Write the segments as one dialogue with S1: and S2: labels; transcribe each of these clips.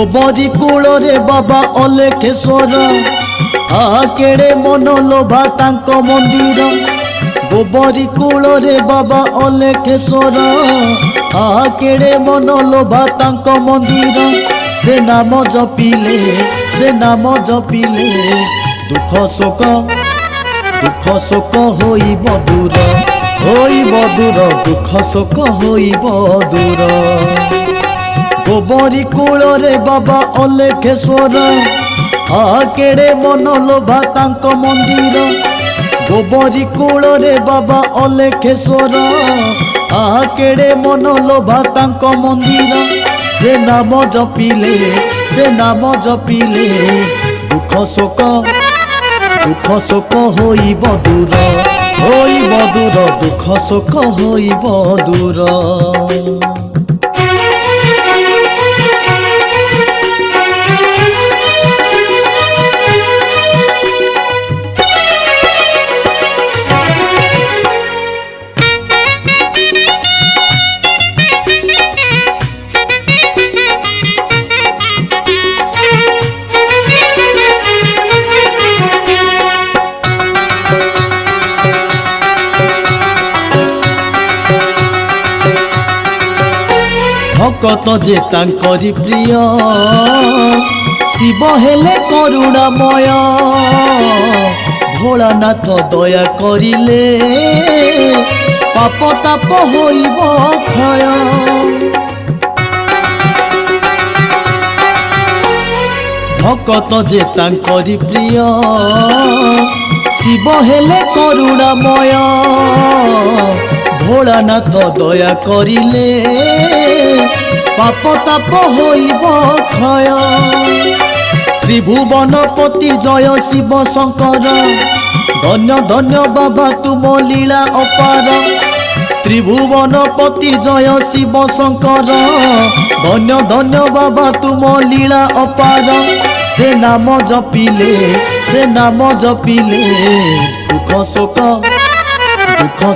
S1: गोबरी cool रे बाबा अलेखेश्वर केड़े मन लोभा तांको मंदिर। गोबरी कूल रे बाबा अलेखेश्वर केड़े मन लोभा तांको मंदिर। से नाम जपिले दुख शोक होइब दूर दुख शोक होइब दूर। गोबरी कूल रे बाबा अलेखेश्वर केड़े मन लोभा तांको मंदिर। गोबरी कूल रे बाबा अलेखेश्वर केड़े मन लोभा तांको मंदिर। से नाम जपिले दुख शोक होइब दूर दुख शोक होइब दूर। भक्त जे तांकरी प्रिय शिव हेले करुणामय। भोलानाथ दया करिले पाप ताप होइब क्षय। भक्त जे तांकरी प्रिय शिव हेले करुणामय। भोलानाथ दया करिले पाप ताप होइब क्षय। त्रिभुवनपति जय शिव शंकर धन्य धन्य बाबा तुम लीला अपार। त्रिभुवनपति जय शिव शंकर धन्य धन्य बाबा तुम लीला अपार। से नाम जपिले दुख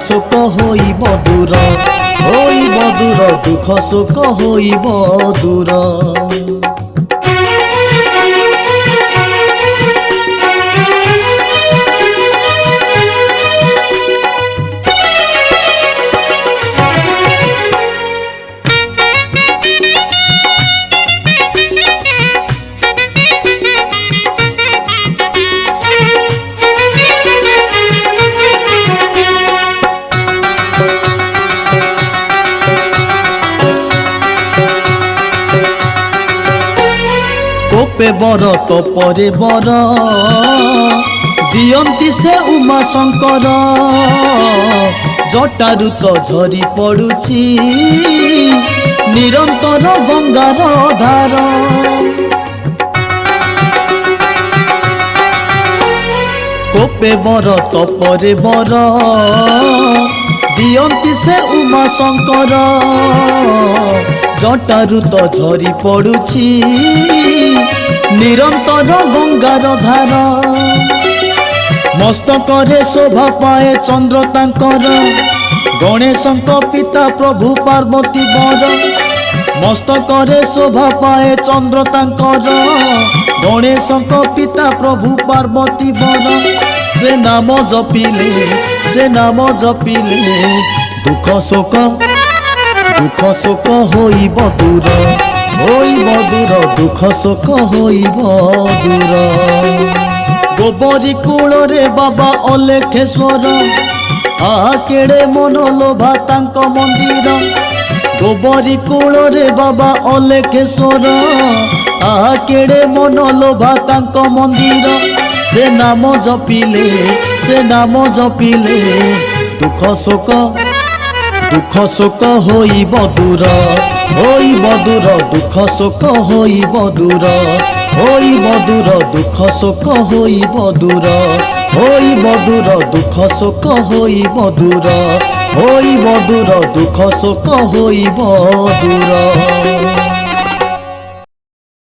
S1: शोक होइब दूर दुख शोक होइब दूर। कोपे बर तपरे बर दियंती से उमा शंकर। जटारु तो झरी पड़ुची निरंतर गंगार धार। कोपे बर तपरे बर दियंती से उमा शंकर। जटारु तो झरी पड़ुची निरंतर गंगार धार। मस्तकरे शोभा पाए चंद्र तांकर। गणेशंक पिता प्रभु पार्वती बर। मस्तकरे शोभा पाए चंद्र तांकर। गणेशंक पिता प्रभु पार्वती बर। से नाम जपिले दुख शोक होइब दूर दुख शोक होइब दूर। गोबरी कूल रे बाबा अलेखेश्वर केड़े मन लोभा तांको मंदिर। गोबरी कूल रे बाबा अलेखेश्वर केड़े मन लोभा तांको मंदिर। से नाम जपिले दुख शोक होइब दूर दुख शोक होइब दूर दुख शोक होइब दूर दुख शोक होइब दूर दुख शोक होइब दूर।